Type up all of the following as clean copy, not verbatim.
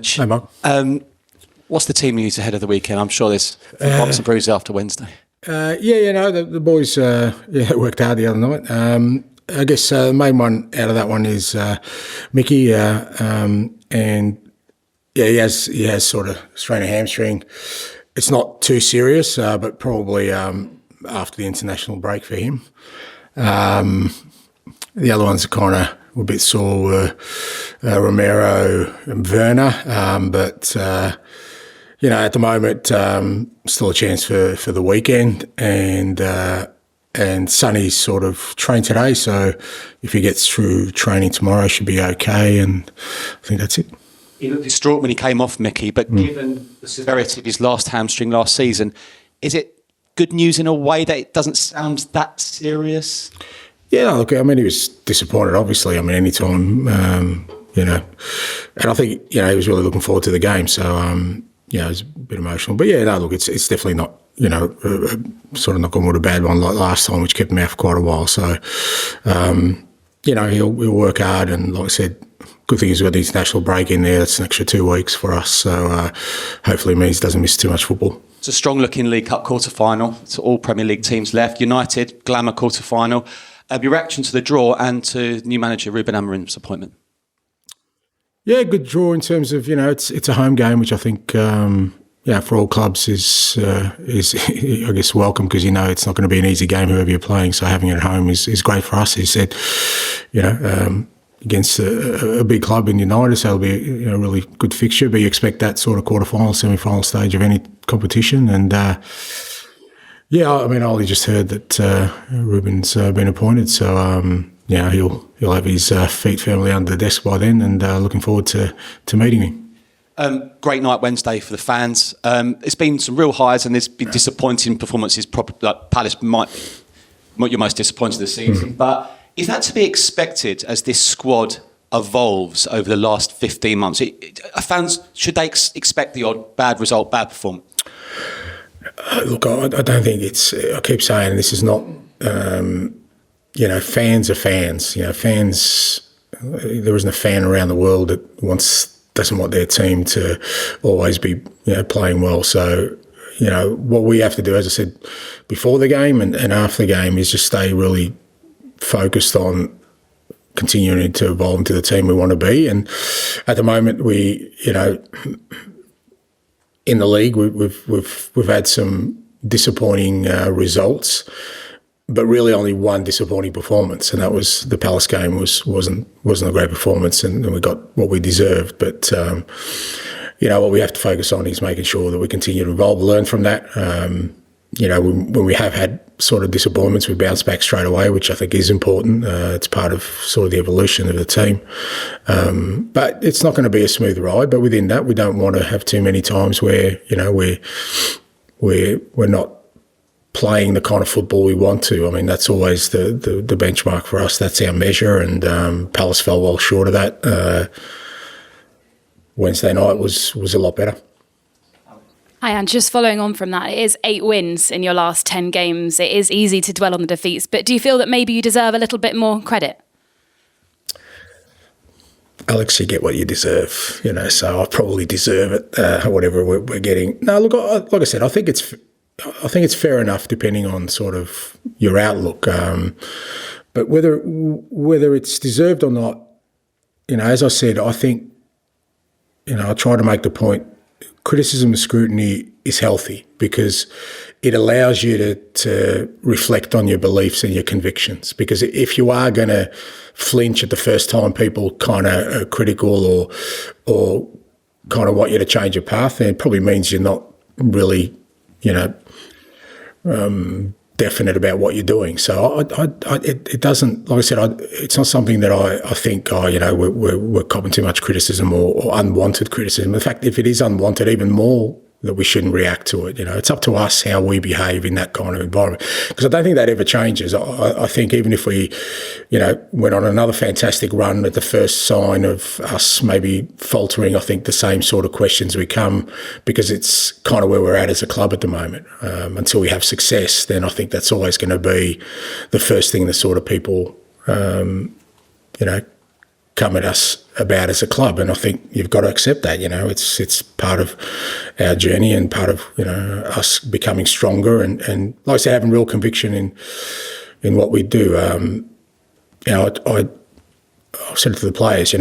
Hey, Mark. What's the team news ahead of the weekend? I'm sure there's bumps and bruises after Wednesday. The boys worked hard the other night. I guess the main one out of that one is Mickey, and he has sort of strained a hamstring. It's not too serious, but probably after the international break for him. The other ones are kind of a bit sore, Romero and Werner, but at the moment, still a chance for the weekend, and Sonny's sort of trained today, so if he gets through training tomorrow, should be okay, and I think that's it. He looked distraught when he came off, Mickey, but given the severity of his last hamstring last season, is it good news in a way that it doesn't sound that serious? Yeah, look, I mean, he was disappointed, obviously. I mean, any time, and I think, he was really looking forward to the game, so, it was a bit emotional. But, look, it's definitely not, sort of not going with a bad one like last time, which kept him out for quite a while. So, he'll work hard, and like I said, good thing is we've got the international break in there. That's an extra 2 weeks for us, so hopefully it means he doesn't miss too much football. It's a strong-looking League Cup quarter-final. It's all Premier League teams left. United, glamour quarter-final. Your reaction to the draw and to new manager Ruben Amorim's appointment? Yeah, good draw in terms of, it's a home game, which I think, for all clubs is I guess, welcome, because it's not going to be an easy game, whoever you're playing. So having it at home is great for us. He said, against a big club in United, so it'll be a really good fixture. But you expect that sort of quarter-final, semi-final stage of any competition. And, Ollie just heard that Ruben's been appointed, so he'll have his feet firmly under the desk by then, and looking forward to meeting him. Great night Wednesday for the fans. There's been some real highs, and there's been disappointing performances. Like Palace might be your most disappointing this season, but is that to be expected as this squad evolves over the last 15 months? Fans, should they expect the odd bad result, bad performance? Look, I don't think it's. I keep saying this is not. Fans are fans. Fans. There isn't a fan around the world that doesn't want their team to always be playing well. So what we have to do, as I said before the game and after the game, is just stay really focused on continuing to evolve into the team we want to be. And at the moment, we in the league, we've had some disappointing results, but really only one disappointing performance, and that was the Palace game. wasn't a great performance, and we got what we deserved. But what we have to focus on is making sure that we continue to evolve, learn from that. When we have had sort of disappointments, we bounce back straight away, which I think is important. It's part of sort of the evolution of the team. But it's not going to be a smooth ride. But within that, we don't want to have too many times where we're not playing the kind of football we want to. I mean, that's always the benchmark for us. That's our measure, and Palace fell well short of that. Wednesday night was a lot better. Hi, and just following on from that, it is 8 wins in your last 10 games. It is easy to dwell on the defeats, but do you feel that maybe you deserve a little bit more credit? Alex, you get what you deserve, so I probably deserve it, whatever we're getting. No, look, like I said, I think it's fair enough depending on sort of your outlook. But whether it's deserved or not, as I said, I think, I try to make the point, criticism and scrutiny is healthy because it allows you to reflect on your beliefs and your convictions. Because if you are going to flinch at the first time people kind of are critical or kind of want you to change your path, then it probably means you're not really, definite about what you're doing. So it doesn't, like I said, it's not something that I think, we're copping too much criticism or unwanted criticism. In fact, if it is unwanted, even more that we shouldn't react to it. It's up to us how we behave in that kind of environment. Because I don't think that ever changes. I think even if we, went on another fantastic run at the first sign of us maybe faltering, I think the same sort of questions we come, because it's kind of where we're at as a club at the moment. Until we have success, then I think that's always going to be the first thing that sort of people, come come at us about as a club, and I think you've got to accept that. It's part of our journey and part of us becoming stronger and like I say, having real conviction in what we do. I said to the players,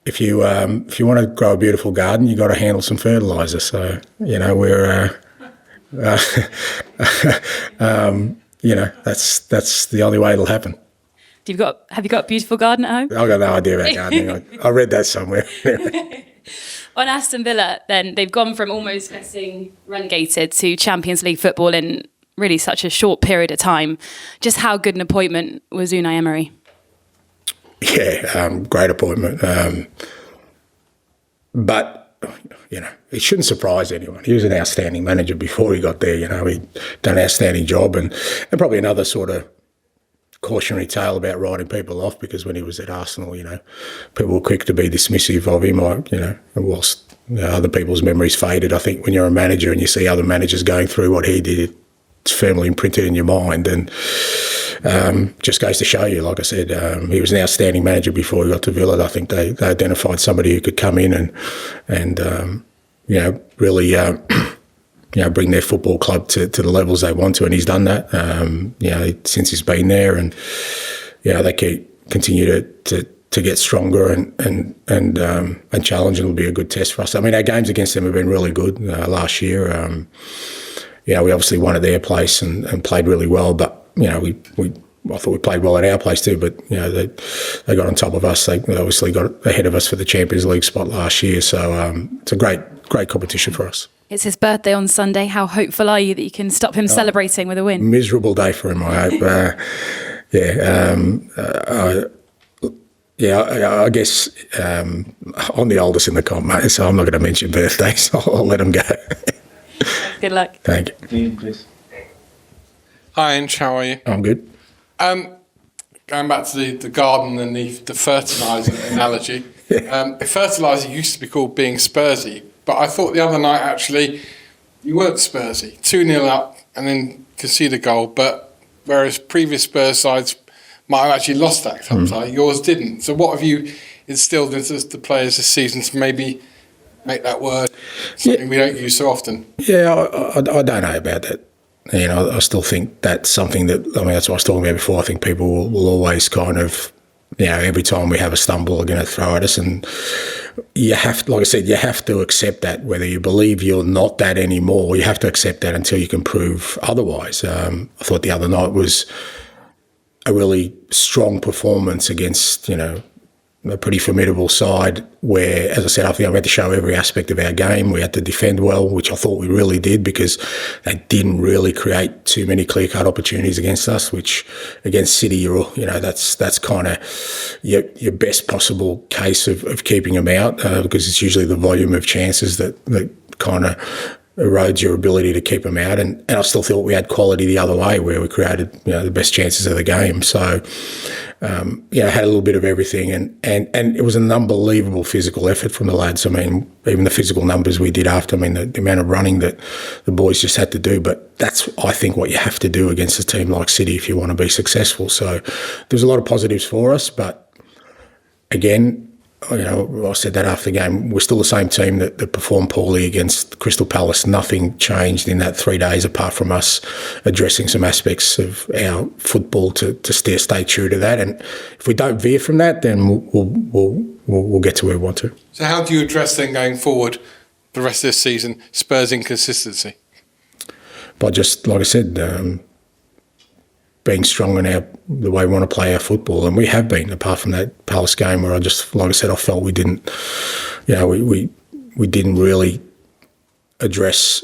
if you want to grow a beautiful garden, you got to handle some fertiliser. So we're that's the only way it'll happen. Have you got a beautiful garden at home? I've got no idea about gardening. I read that somewhere. On Aston Villa, then, they've gone from almost getting relegated to Champions League football in really such a short period of time. Just how good an appointment was Unai Emery? Yeah, great appointment. But it shouldn't surprise anyone. He was an outstanding manager before he got there. He'd done an outstanding job, and probably another sort of cautionary tale about writing people off, because when he was at Arsenal, people were quick to be dismissive of him. Whilst other people's memories faded, I think when you're a manager and you see other managers going through what he did, it's firmly imprinted in your mind, and just goes to show you, like I said, he was an outstanding manager before he got to Villa. I think they identified somebody who could come in and really bring their football club to the levels they want to, and he's done that. Since he's been there, and they continue to get stronger and challenge, and it'll be a good test for us. I mean, our games against them have been really good last year. We obviously won at their place and played really well, but I thought we played well at our place too. But they got on top of us. They obviously got ahead of us for the Champions League spot last year. So it's a great competition for us. It's his birthday on Sunday. How hopeful are you that you can stop him celebrating with a win? Miserable day for him, I hope. I guess I'm the oldest in the comp, mate, so I'm not going to mention birthdays. I'll let him go. Good luck. Thank you. Ian, please. Hi, Ange. How are you? I'm good. Going back to the garden and the fertiliser analogy. The fertiliser used to be called being Spursy, but I thought the other night, actually, you weren't Spursy. 2-0 up and then concede a goal, but whereas previous Spurs sides might have actually lost that sometimes, yours didn't. So what have you instilled into the players this season to maybe make that word something we don't use so often? Yeah, I don't know about that. I still think that's something that, that's what I was talking about before. I think people will always kind of, every time we have a stumble, are going to throw at us. And you have, like I said, you have to accept that. Whether you believe you're not that anymore, you have to accept that until you can prove otherwise. I thought the other night was a really strong performance against, a pretty formidable side where, as I said, I think we had to show every aspect of our game. We had to defend well, which I thought we really did, because they didn't really create too many clear-cut opportunities against us, which against City, that's kind of your best possible case of keeping them out, because it's usually the volume of chances that kind of erodes your ability to keep them out. And I still thought we had quality the other way, where we created the best chances of the game. So had a little bit of everything, and it was an unbelievable physical effort from the lads. Even the physical numbers we did after, the amount of running that the boys just had to do. But that's, I think, what you have to do against a team like City if you want to be successful. So there's a lot of positives for us, but again, I said that after the game, we're still the same team that performed poorly against Crystal Palace. Nothing changed in that 3 days apart from us addressing some aspects of our football to stay true to that. And if we don't veer from that, then we'll get to where we want to. So how do you address then going forward the rest of this season, Spurs' inconsistency? By just, like I said, being strong in the way we want to play our football, and we have been. Apart from that Palace game, where I felt we didn't, we didn't really address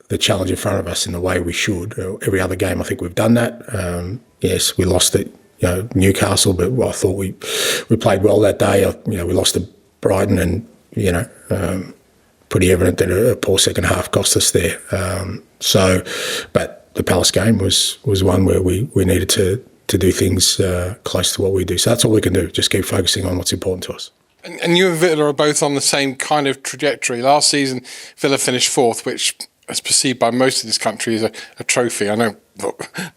the challenge in front of us in the way we should. Every other game, I think we've done that. Yes, we lost at Newcastle, but I thought we played well that day. We lost to Brighton, and pretty evident that a poor second half cost us there. But the Palace game was one where we needed to do things close to what we do. So that's all we can do, just keep focusing on what's important to us. And you and Villa are both on the same kind of trajectory. Last season, Villa finished fourth, which is perceived by most of this country as a trophy. I know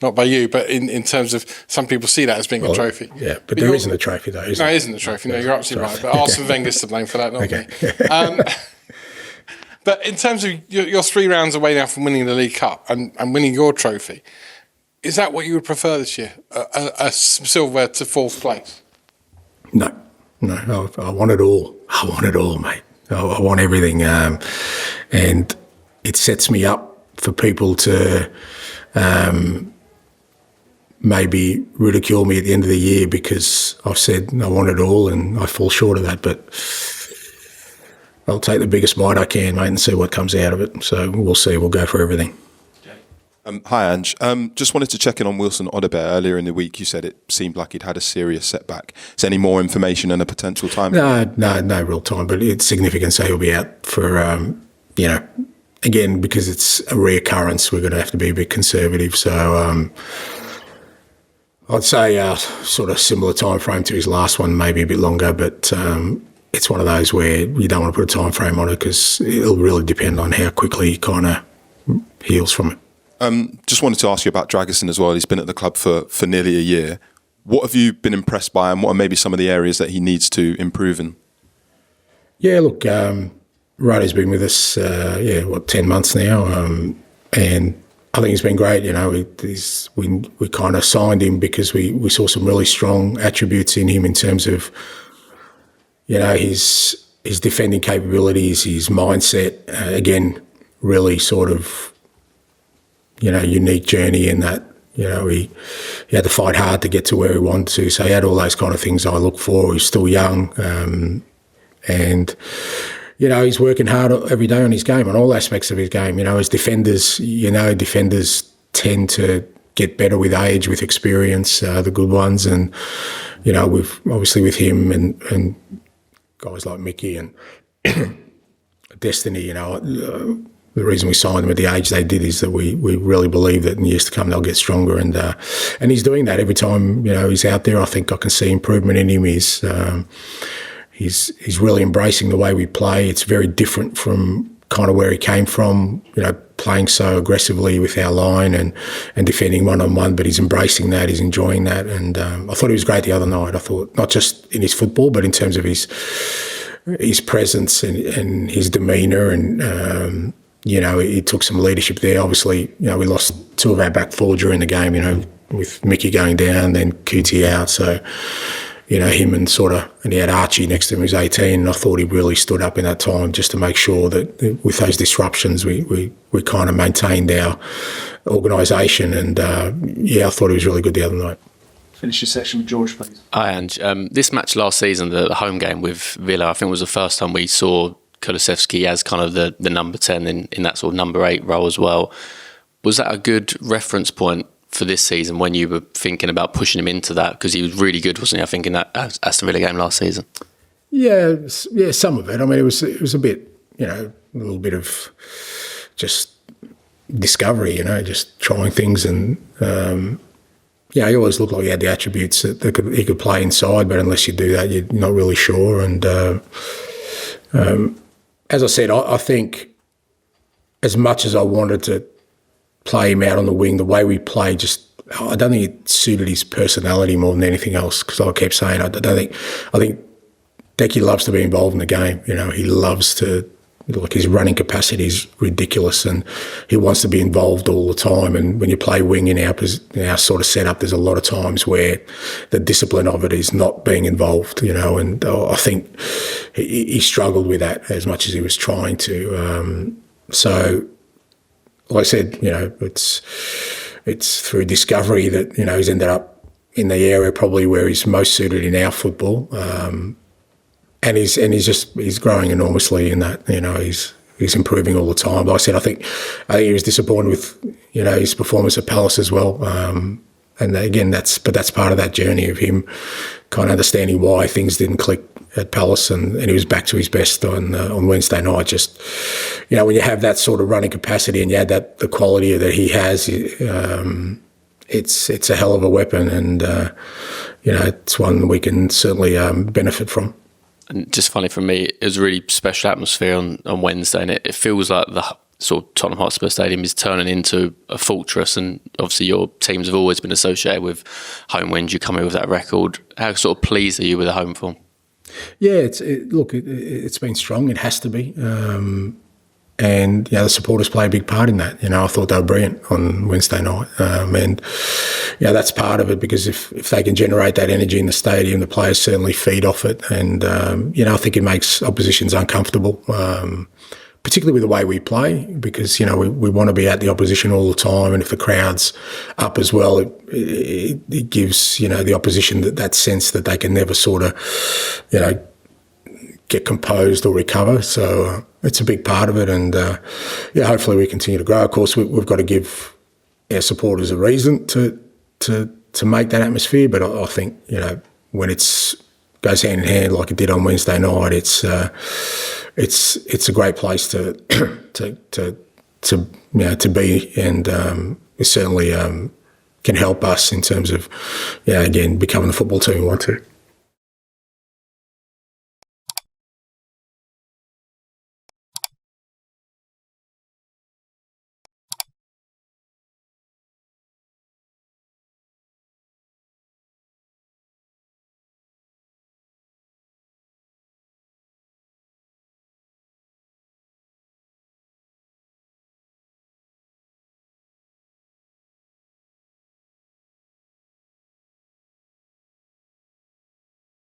not by you, but in terms of some people see that as being a trophy. Yeah, but there isn't a trophy though, is No, it? it isn't a trophy. No, you're absolutely right. But Arsene Wenger's to blame for that, not me. But in terms of you're 3 rounds away now from winning the League Cup and winning your trophy, is that what you would prefer this year? A silver to 4th place? No, I want it all. I want it all, mate. I want everything. And it sets me up for people to maybe ridicule me at the end of the year because I've said I want it all and I fall short of that. But I'll take the biggest bite I can, mate, and see what comes out of it. So we'll see. We'll go for everything. Hi, Ange. Just wanted to check in on Wilson Odobert. Earlier in the week, you said it seemed like he'd had a serious setback. Is there any more information and a potential time? No real time, but it's significant. So he'll be out for, again, because it's a reoccurrence, we're going to have to be a bit conservative. So I'd say sort of similar time frame to his last one, maybe a bit longer, but it's one of those where you don't want to put a time frame on it because it'll really depend on how quickly he kind of heals from it. Just wanted to ask you about Dragusin as well. He's been at the club for nearly a year. What have you been impressed by and what are maybe some of the areas that he needs to improve in? Yeah, look, Radu's been with us, 10 months now, and I think he's been great. You know, we kind of signed him because we saw some really strong attributes in him in terms of, you know, his defending capabilities, his mindset, again, really sort of, you know, unique journey in that, you know, he had to fight hard to get to where he wanted to. So he had all those kind of things I look for. He's still young. And, you know, he's working hard every day on his game, on all aspects of his game. You know, as defenders, defenders tend to get better with age, with experience, the good ones. And, you know, obviously with him and guys like Mickey and Destiny, you know, the reason we signed them at the age they did is that we really believe that in years to come they'll get stronger, and he's doing that every time. You know, he's out there. I think I can see improvement in him. He's really embracing the way we play. It's very different from kind of where he came from. You know, playing so aggressively with our line and defending 1-on-1, but he's embracing that. He's enjoying that, and I thought he was great the other night. I thought not just in his football, but in terms of his presence and his demeanour and. You know, he took some leadership there. Obviously, you know, we lost 2 of our back 4 during the game, you know, with Mickey going down, then Kuti out. So, you know, him and he had Archie next to him who's 18, and I thought he really stood up in that time just to make sure that with those disruptions we kind of maintained our organisation. And, I thought he was really good the other night. Finish your section with George, please. Hi, Ange. This match last season, the home game with Villa, I think was the first time we saw Kulusevski as kind of the number 10 in that sort of number 8 role as well. Was that a good reference point for this season when you were thinking about pushing him into that? Because he was really good, wasn't he, I think, in that Aston Villa game last season? Yeah, some of it. I mean, it was a bit, you know, a little bit of just discovery, you know, just trying things. And, he always looked like he had the attributes that he could play inside, but unless you do that, you're not really sure. And as I said, I think as much as I wanted to play him out on the wing, the way we played I don't think it suited his personality more than anything else, because I kept saying, I think Decky loves to be involved in the game. You know, he loves to, like, his running capacity is ridiculous and he wants to be involved all the time. And when you play wing in our sort of setup, there's a lot of times where the discipline of it is not being involved, you know, and I think he struggled with that as much as he was trying to. So, like I said, you know, it's through discovery that, you know, he's ended up in the area probably where he's most suited in our football. And he's growing enormously in that, you know, he's improving all the time. Like I said, I think he was disappointed with, you know, his performance at Palace as well. And again, that's part of that journey of him kind of understanding why things didn't click at Palace, and he was back to his best on Wednesday night. Just, you know, when you have that sort of running capacity and you add the quality that he has, it's a hell of a weapon, and you know, it's one we can certainly benefit from. And just funny for me, it was a really special atmosphere on Wednesday, and it feels like sort of Tottenham Hotspur Stadium is turning into a fortress, and obviously your teams have always been associated with home wins. You come in with that record. How sort of pleased are you with the home form? Yeah, it's been strong. It has to be. And the supporters play a big part in that. I thought they were brilliant on Wednesday night, and that's part of it, because if they can generate that energy in the stadium, the players certainly feed off it, and I think it makes oppositions uncomfortable, particularly with the way we play, because we want to be at the opposition all the time, and if the crowd's up as well, it gives the opposition that sense that they can never sort of get composed or recover. So it's a big part of it, and hopefully we continue to grow. Of course, we've got to give our supporters a reason to make that atmosphere. But I think when it goes hand in hand like it did on Wednesday night, it's a great place to be, and it certainly can help us in terms of again becoming the football team we want to.